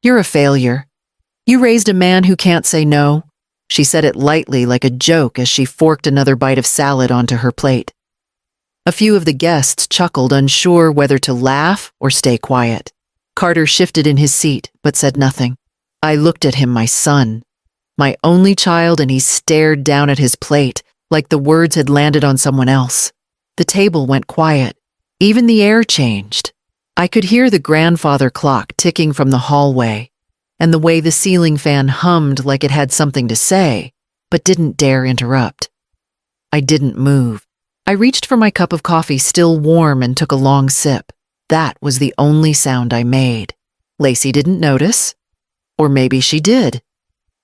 "You're a failure. You raised a man who can't say no." She said it lightly like a joke as she forked another bite of salad onto her plate. A few of the guests chuckled, unsure whether to laugh or stay quiet. Carter shifted in his seat, but said nothing. I looked at him, my son, my only child, and he stared down at his plate like the words had landed on someone else. The table went quiet. Even the air changed. I could hear the grandfather clock ticking from the hallway, and the way the ceiling fan hummed like it had something to say, but didn't dare interrupt. I didn't move. I reached for my cup of coffee, still warm, and took a long sip. That was the only sound I made. Lacey didn't notice. Or maybe she did,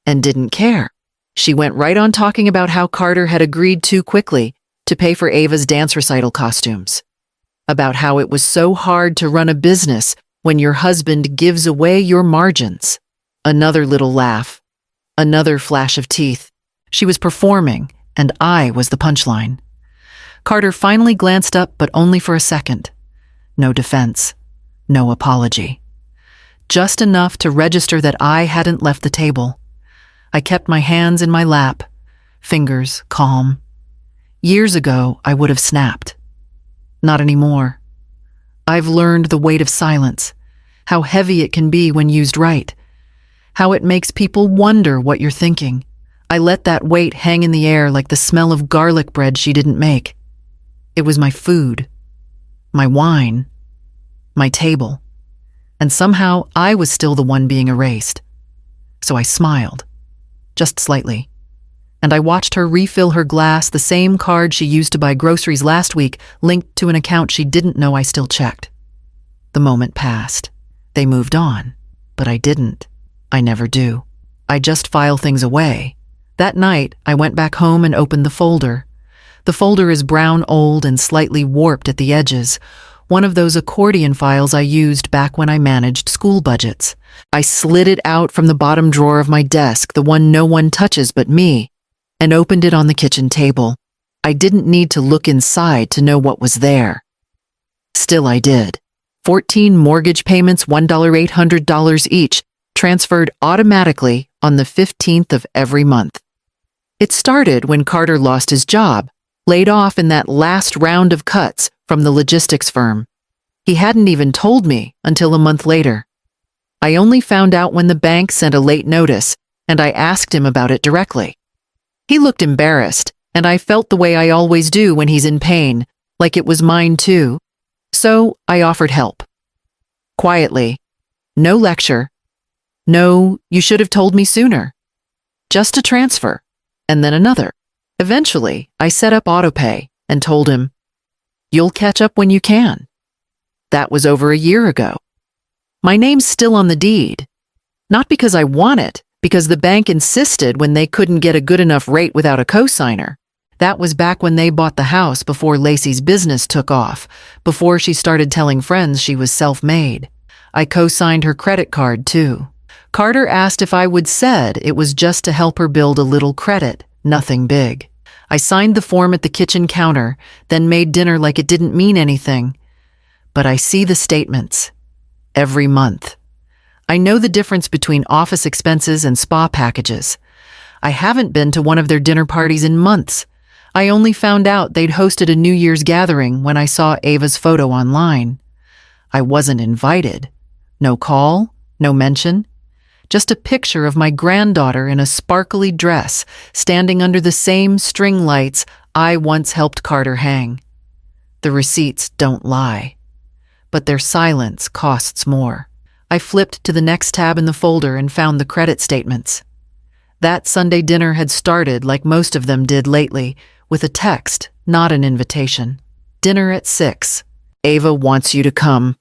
and didn't care. She went right on talking about how Carter had agreed too quickly to pay for Ava's dance recital costumes. About how it was so hard to run a business when your husband gives away your margins. Another little laugh. Another flash of teeth. She was performing, and I was the punchline. Carter finally glanced up, but only for a second. No defense. No apology. Just enough to register that I hadn't left the table. I kept my hands in my lap, fingers calm. Years ago, I would have snapped. Not anymore. I've learned the weight of silence, how heavy it can be when used right, how it makes people wonder what you're thinking. I let that weight hang in the air like the smell of garlic bread she didn't make. It was my food, my wine, my table, and somehow I was still the one being erased. So I smiled, just slightly, and I watched her refill her glass, the same card she used to buy groceries last week, linked to an account she didn't know I still checked. The moment passed. They moved on, but I didn't. I never do. I just file things away. That night, I went back home and opened the folder. The folder is brown old and slightly warped at the edges, one of those accordion files I used back when I managed school budgets. I slid it out from the bottom drawer of my desk, the one no one touches but me, and opened it on the kitchen table. I didn't need to look inside to know what was there. Still I did. 14 mortgage payments, $1,800 each, transferred automatically on the 15th of every month. It started when Carter lost his job, laid off in that last round of cuts from the logistics firm. He hadn't even told me until a month later. I only found out when the bank sent a late notice, and I asked him about it directly. He looked embarrassed, and I felt the way I always do when he's in pain, like it was mine too. So I offered help. Quietly. No lecture. No, you should have told me sooner. Just a transfer, and then another. Eventually, I set up autopay and told him, "You'll catch up when you can." That was over a year ago. My name's still on the deed. Not because I want it, because the bank insisted when they couldn't get a good enough rate without a cosigner. That was back when they bought the house, before Lacey's business took off, before she started telling friends she was self-made. I co-signed her credit card, too. Carter asked if I would said it was just to help her build a little credit, nothing big. I signed the form at the kitchen counter, then made dinner like it didn't mean anything. But I see the statements. Every month. I know the difference between office expenses and spa packages. I haven't been to one of their dinner parties in months. I only found out they'd hosted a New Year's gathering when I saw Ava's photo online. I wasn't invited. No call, no mention. Just a picture of my granddaughter in a sparkly dress, standing under the same string lights I once helped Carter hang. The receipts don't lie, but their silence costs more. I flipped to the next tab in the folder and found the credit statements. That Sunday dinner had started like most of them did lately, with a text, not an invitation. Dinner at 6. Ava wants you to come.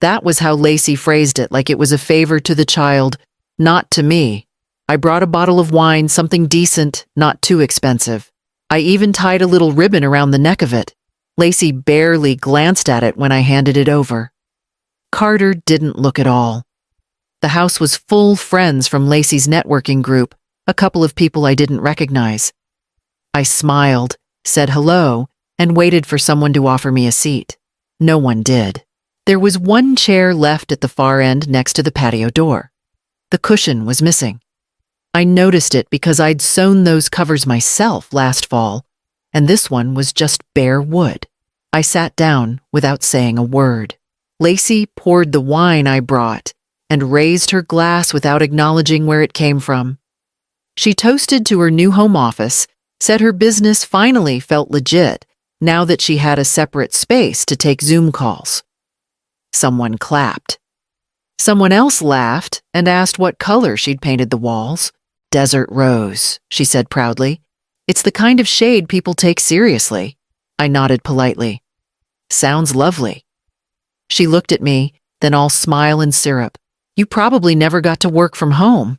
That was how Lacey phrased it, like it was a favor to the child, not to me. I brought a bottle of wine, something decent, not too expensive. I even tied a little ribbon around the neck of it. Lacey barely glanced at it when I handed it over. Carter didn't look at all. The house was full friends from Lacey's networking group, a couple of people I didn't recognize. I smiled, said hello, and waited for someone to offer me a seat. No one did. There was one chair left at the far end next to the patio door. The cushion was missing. I noticed it because I'd sewn those covers myself last fall, and this one was just bare wood. I sat down without saying a word. Lacey poured the wine I brought and raised her glass without acknowledging where it came from. She toasted to her new home office, said her business finally felt legit now that she had a separate space to take Zoom calls. Someone clapped. Someone else laughed and asked what color she'd painted the walls. Desert rose, she said proudly. It's the kind of shade people take seriously. I nodded politely. Sounds lovely. She looked at me, then all smile and syrup. You probably never got to work from home.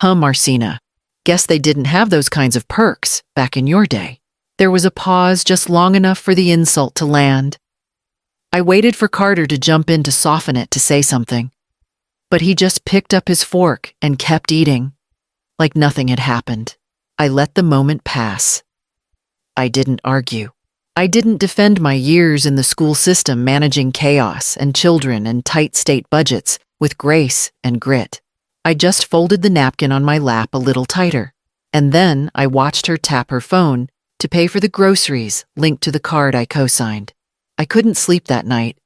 Marcina. Guess they didn't have those kinds of perks back in your day. There was a pause just long enough for the insult to land. I waited for Carter to jump in to soften it to say something. But he just picked up his fork and kept eating, like nothing had happened. I let the moment pass. I didn't argue. I didn't defend my years in the school system managing chaos and children and tight state budgets with grace and grit. I just folded the napkin on my lap a little tighter, and then I watched her tap her phone to pay for the groceries linked to the card I co-signed. I couldn't sleep that night.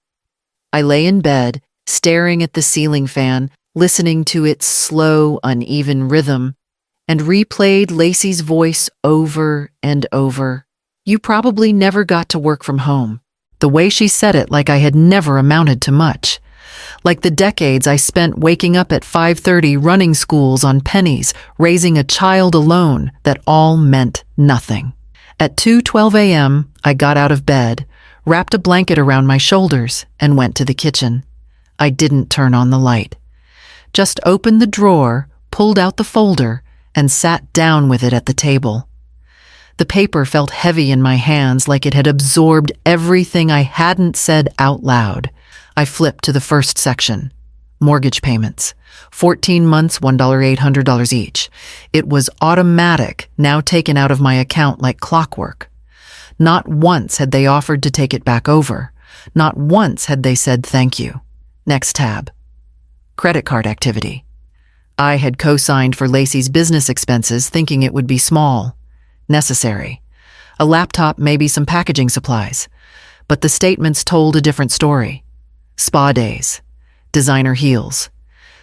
I lay in bed, staring at the ceiling fan, listening to its slow, uneven rhythm, and replayed Lacey's voice over and over. You probably never got to work from home. The way she said it like I had never amounted to much. Like the decades I spent waking up at 5:30 running schools on pennies, raising a child alone that all meant nothing. At 2:12 a.m., I got out of bed, wrapped a blanket around my shoulders, and went to the kitchen. I didn't turn on the light. Just opened the drawer, pulled out the folder, and sat down with it at the table. The paper felt heavy in my hands like it had absorbed everything I hadn't said out loud. I flipped to the first section. Mortgage payments. 14 months, $1,800 each. It was automatic, now taken out of my account like clockwork. Not once had they offered to take it back over. Not once had they said thank you. Next tab. Credit card activity. I had co-signed for Lacey's business expenses thinking it would be small. Necessary. A laptop, maybe some packaging supplies. But the statements told a different story. Spa days. Designer heels.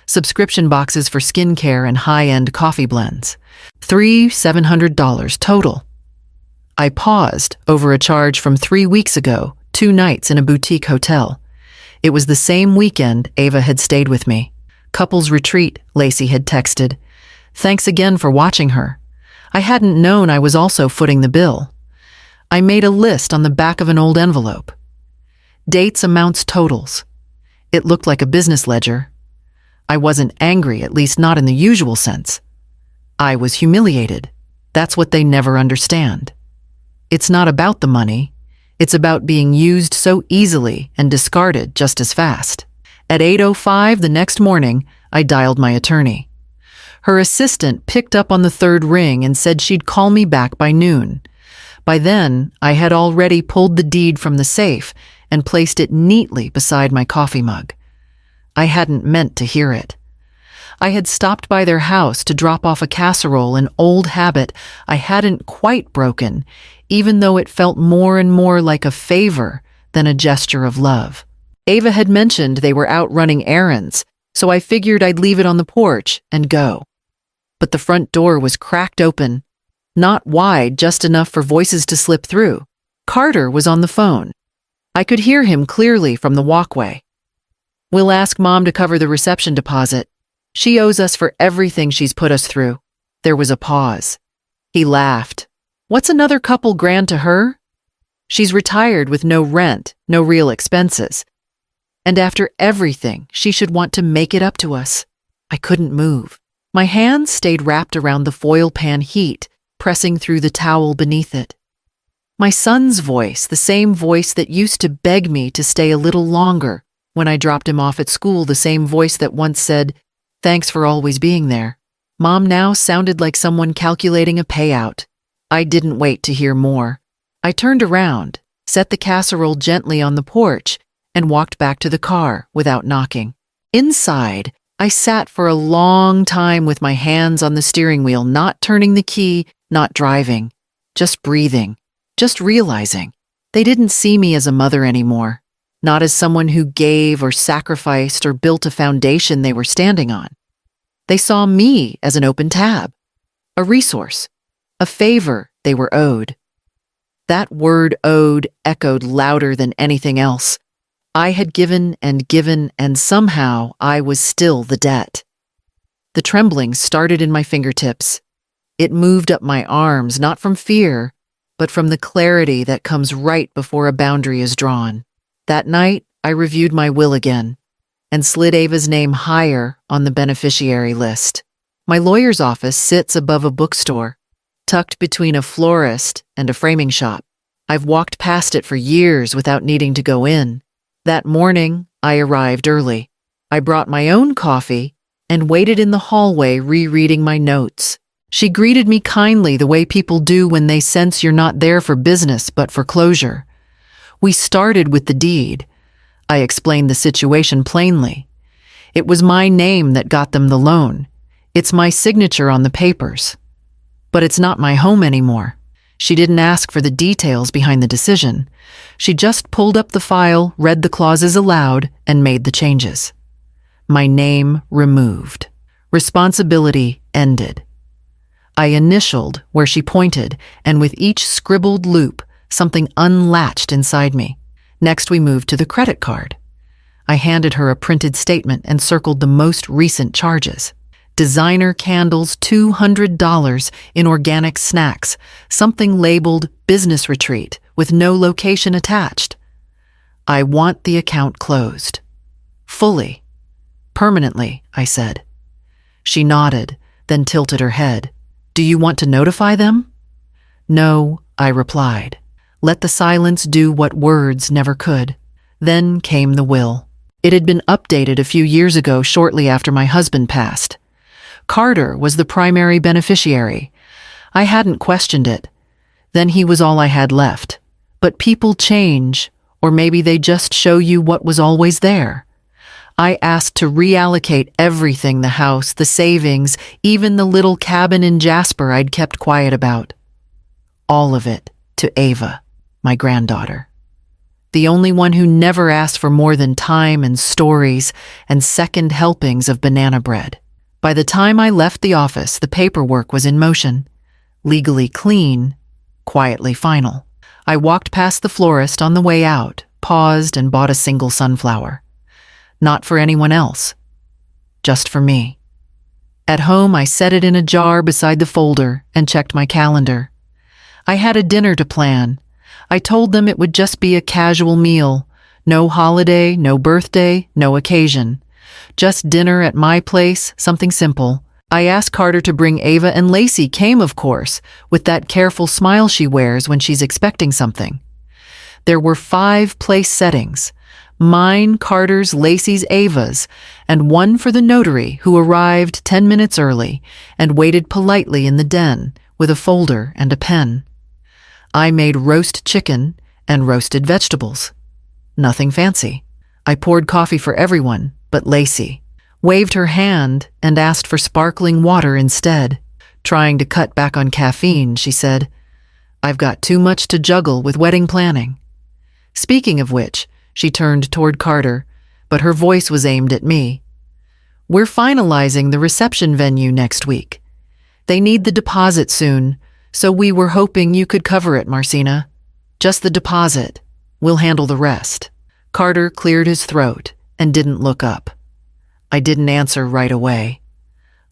Subscription boxes for skincare and high-end coffee blends. $700 total. I paused over a charge from 3 weeks ago, 2 nights in a boutique hotel. It was the same weekend Ava had stayed with me. Couples retreat, Lacey had texted. Thanks again for watching her. I hadn't known I was also footing the bill. I made a list on the back of an old envelope. Dates, amounts, totals. It looked like a business ledger. I wasn't angry, at least not in the usual sense. I was humiliated. That's what they never understand. It's not about the money. It's about being used so easily and discarded just as fast. At 8:05 the next morning, I dialed my attorney. Her assistant picked up on the third ring and said she'd call me back by noon. By then, I had already pulled the deed from the safe and placed it neatly beside my coffee mug. I hadn't meant to hear it. I had stopped by their house to drop off a casserole, an old habit I hadn't quite broken, even though it felt more and more like a favor than a gesture of love. Ava had mentioned they were out running errands, so I figured I'd leave it on the porch and go. But the front door was cracked open, not wide, just enough for voices to slip through. Carter was on the phone. I could hear him clearly from the walkway. We'll ask Mom to cover the reception deposit. She owes us for everything she's put us through. There was a pause. He laughed. What's another couple grand to her? She's retired with no rent, no real expenses. And after everything, she should want to make it up to us. I couldn't move. My hands stayed wrapped around the foil pan heat, pressing through the towel beneath it. My son's voice, the same voice that used to beg me to stay a little longer when I dropped him off at school, the same voice that once said, "Thanks for always being there." Mom now sounded like someone calculating a payout. I didn't wait to hear more. I turned around, set the casserole gently on the porch, and walked back to the car without knocking. Inside, I sat for a long time with my hands on the steering wheel, not turning the key, not driving, just breathing, just realizing. They didn't see me as a mother anymore, not as someone who gave or sacrificed or built a foundation they were standing on. They saw me as an open tab, a resource, a favor they were owed. That word owed echoed louder than anything else. I had given, and somehow I was still the debt. The trembling started in my fingertips. It moved up my arms, not from fear, but from the clarity that comes right before a boundary is drawn. That night, I reviewed my will again and slid Ava's name higher on the beneficiary list. My lawyer's office sits above a bookstore, tucked between a florist and a framing shop. I've walked past it for years without needing to go in. That morning, I arrived early. I brought my own coffee and waited in the hallway rereading my notes. She greeted me kindly, the way people do when they sense you're not there for business but for closure. We started with the deed. I explained the situation plainly. It was my name that got them the loan. It's my signature on the papers. But it's not my home anymore. She didn't ask for the details behind the decision. She just pulled up the file, read the clauses aloud, and made the changes. My name removed. Responsibility ended. I initialed where she pointed, and with each scribbled loop, something unlatched inside me. Next, we moved to the credit card. I handed her a printed statement and circled the most recent charges. Designer candles, $200 in organic snacks, something labeled business retreat with no location attached. I want the account closed. Fully. Permanently, I said. She nodded, then tilted her head. Do you want to notify them? No, I replied. Let the silence do what words never could. Then came the will. It had been updated a few years ago, shortly after my husband passed. Carter was the primary beneficiary. I hadn't questioned it. Then he was all I had left. But people change, or maybe they just show you what was always there. I asked to reallocate everything, the house, the savings, even the little cabin in Jasper I'd kept quiet about. All of it to Ava, my granddaughter. The only one who never asked for more than time and stories and second helpings of banana bread. By the time I left the office, the paperwork was in motion. Legally clean, quietly final. I walked past the florist on the way out, paused and bought a single sunflower. Not for anyone else. Just for me. At home, I set it in a jar beside the folder and checked my calendar. I had a dinner to plan. I told them it would just be a casual meal. No holiday, no birthday, no occasion. Just dinner at my place, something simple. I asked Carter to bring Ava, and Lacey came, of course, with that careful smile she wears when she's expecting something. There were 5 place settings. Mine, Carter's, Lacey's, Ava's, and one for the notary, who arrived 10 minutes early and waited politely in the den with a folder and a pen. I made roast chicken and roasted vegetables. Nothing fancy. I poured coffee for everyone but Lacey, waved her hand and asked for sparkling water instead. Trying to cut back on caffeine, she said, "I've got too much to juggle with wedding planning." Speaking of which, she turned toward Carter, but her voice was aimed at me. "We're finalizing the reception venue next week. They need the deposit soon, so we were hoping you could cover it, Marcina. Just the deposit. We'll handle the rest." Carter cleared his throat and didn't look up. I didn't answer right away.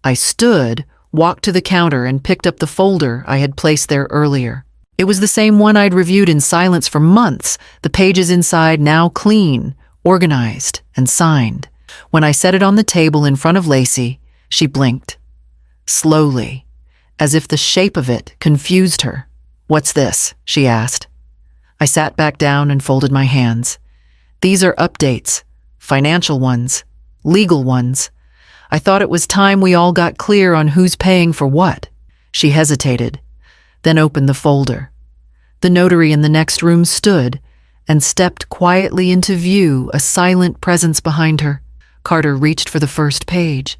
I stood, walked to the counter, and picked up the folder I had placed there earlier. It was the same one I'd reviewed in silence for months, the pages inside now clean, organized, and signed. When I set it on the table in front of Lacey, she blinked. Slowly, as if the shape of it confused her. "What's this?" she asked. I sat back down and folded my hands. "These are updates, financial ones, legal ones. I thought it was time we all got clear on who's paying for what." She hesitated, then opened the folder. The notary in the next room stood and stepped quietly into view, a silent presence behind her. Carter reached for the first page.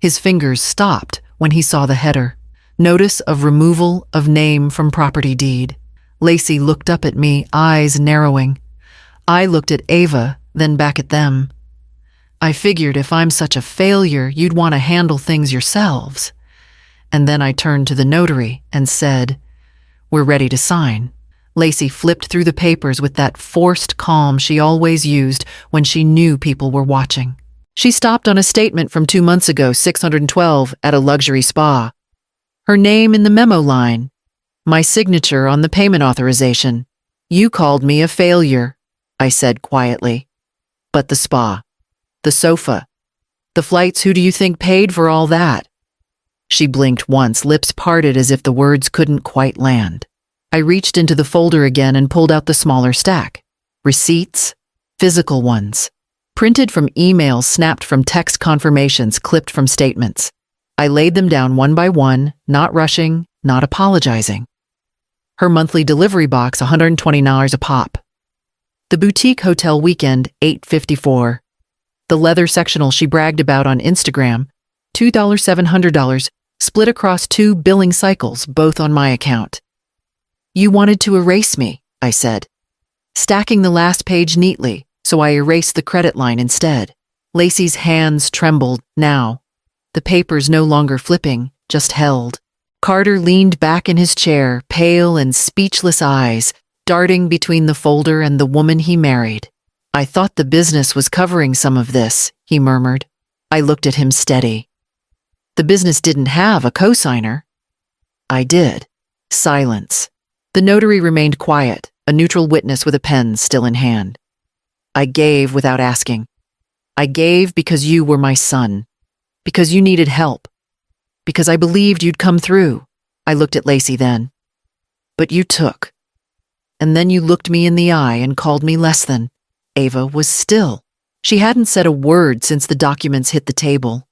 His fingers stopped when he saw the header. Notice of removal of name from property deed. Lacey looked up at me, eyes narrowing. I looked at Ava, then back at them. I figured if I'm such a failure, you'd want to handle things yourselves. And then I turned to the notary and said, "We're ready to sign." Lacey flipped through the papers with that forced calm she always used when she knew people were watching. She stopped on a statement from 2 months ago, 612, at a luxury spa. Her name in the memo line. My signature on the payment authorization. "You called me a failure," I said quietly. "But the spa, the sofa, the flights, who do you think paid for all that?" She blinked once, lips parted as if the words couldn't quite land. I reached into the folder again and pulled out the smaller stack. Receipts, physical ones, printed from emails, snapped from text confirmations, clipped from statements. I laid them down one by one, not rushing, not apologizing. Her monthly delivery box, $120 a pop. The boutique hotel weekend, $854. The leather sectional she bragged about on Instagram, $2,700, split across 2 billing cycles, both on my account. "You wanted to erase me," I said, stacking the last page neatly, so I erased the credit line instead. Lacey's hands trembled now, the papers no longer flipping, just held. Carter leaned back in his chair, pale and speechless eyes, darting between the folder and the woman he married. "I thought the business was covering some of this," he murmured. I looked at him steady. "The business didn't have a co-signer." "I did." Silence. The notary remained quiet, a neutral witness with a pen still in hand. "I gave without asking. I gave because you were my son. Because you needed help. Because I believed you'd come through." I looked at Lacey then. "But you took. And then you looked me in the eye and called me less than." Ava was still. She hadn't said a word since the documents hit the table.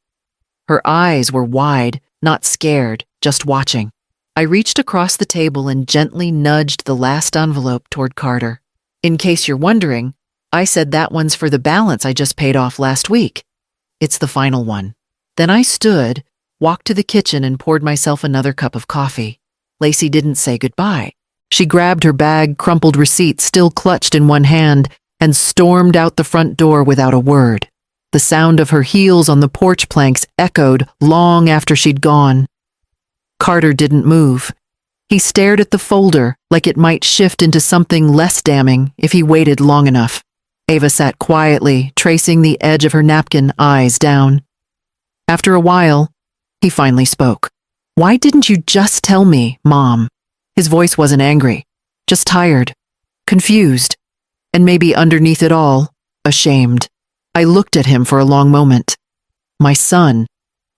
Her eyes were wide, not scared, just watching. I reached across the table and gently nudged the last envelope toward Carter. "In case you're wondering, I said that one's for the balance I just paid off last week. It's the final one." Then I stood, walked to the kitchen and poured myself another cup of coffee. Lacey didn't say goodbye. She grabbed her bag, crumpled receipt still clutched in one hand, and stormed out the front door without a word. The sound of her heels on the porch planks echoed long after she'd gone. Carter didn't move. He stared at the folder like it might shift into something less damning if he waited long enough. Ava sat quietly, tracing the edge of her napkin, eyes down. After a while, he finally spoke. "Why didn't you just tell me, Mom?" His voice wasn't angry, just tired, confused, and maybe underneath it all, ashamed. I looked at him for a long moment. My son,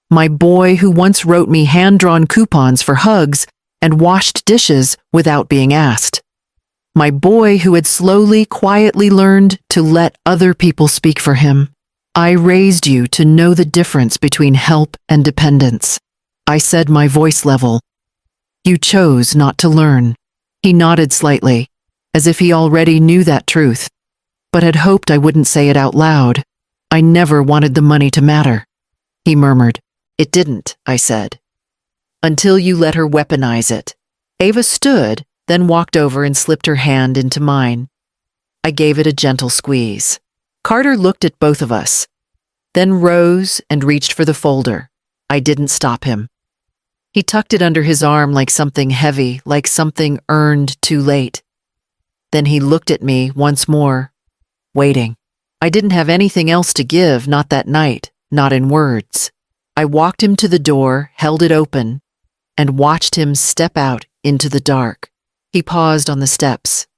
my boy who once wrote me hand-drawn coupons for hugs and washed dishes without being asked. My boy who had slowly, quietly learned to let other people speak for him. "I raised you to know the difference between help and dependence," I said, my voice level. "You chose not to learn." He nodded slightly, as if he already knew that truth, but had hoped I wouldn't say it out loud. "I never wanted the money to matter," he murmured. "It didn't," I said, "until you let her weaponize it." Ava stood, then walked over and slipped her hand into mine. I gave it a gentle squeeze. Carter looked at both of us, then rose and reached for the folder. I didn't stop him. He tucked it under his arm like something heavy, like something earned too late. Then he looked at me once more, waiting. I didn't have anything else to give, not that night, not in words. I walked him to the door, held it open, and watched him step out into the dark. He paused on the steps.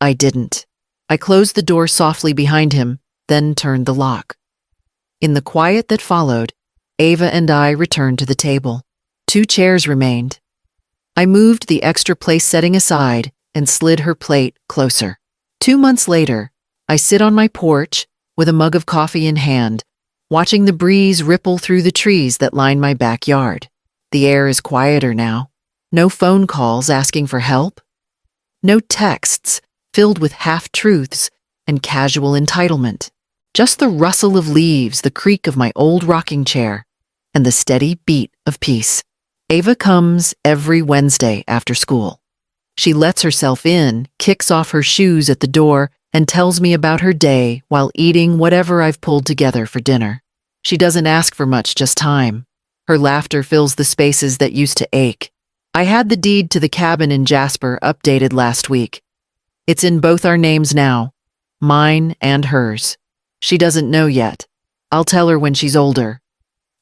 I didn't. I closed the door softly behind him, then turned the lock. In the quiet that followed, Ava and I returned to the table. 2 chairs remained. I moved the extra place setting aside and slid her plate closer. 2 months later, I sit on my porch with a mug of coffee in hand, watching the breeze ripple through the trees that line my backyard. The air is quieter now. No phone calls asking for help. No texts filled with half-truths and casual entitlement. Just the rustle of leaves, the creak of my old rocking chair, and the steady beat of peace. Ava comes every Wednesday after school. She lets herself in, kicks off her shoes at the door, and tells me about her day while eating whatever I've pulled together for dinner. She doesn't ask for much, just time. Her laughter fills the spaces that used to ache. I had the deed to the cabin in Jasper updated last week. It's in both our names now, mine and hers. She doesn't know yet. I'll tell her when she's older,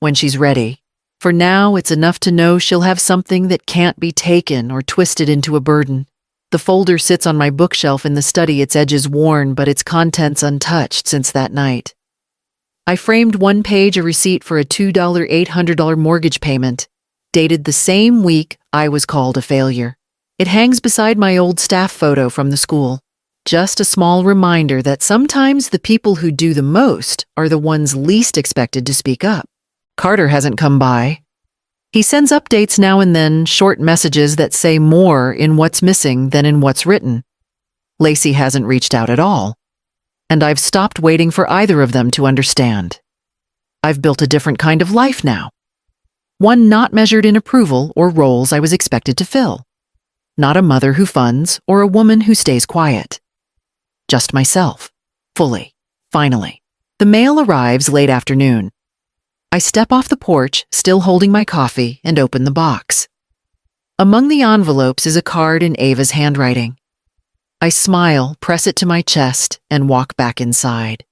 when she's ready. For now, it's enough to know she'll have something that can't be taken or twisted into a burden. The folder sits on my bookshelf in the study, its edges worn, but its contents untouched since that night. I framed one page a receipt for a $2,800 mortgage payment, dated the same week I was called a failure. It hangs beside my old staff photo from the school. Just a small reminder that sometimes the people who do the most are the ones least expected to speak up. Carter hasn't come by. He sends updates now and then, short messages that say more in what's missing than in what's written. Lacey hasn't reached out at all. And I've stopped waiting for either of them to understand. I've built a different kind of life now. One not measured in approval or roles I was expected to fill. Not a mother who funds or a woman who stays quiet. Just myself. Fully. Finally. The mail arrives late afternoon. I step off the porch, still holding my coffee, and open the box. Among the envelopes is a card in Ava's handwriting. I smile, press it to my chest, and walk back inside.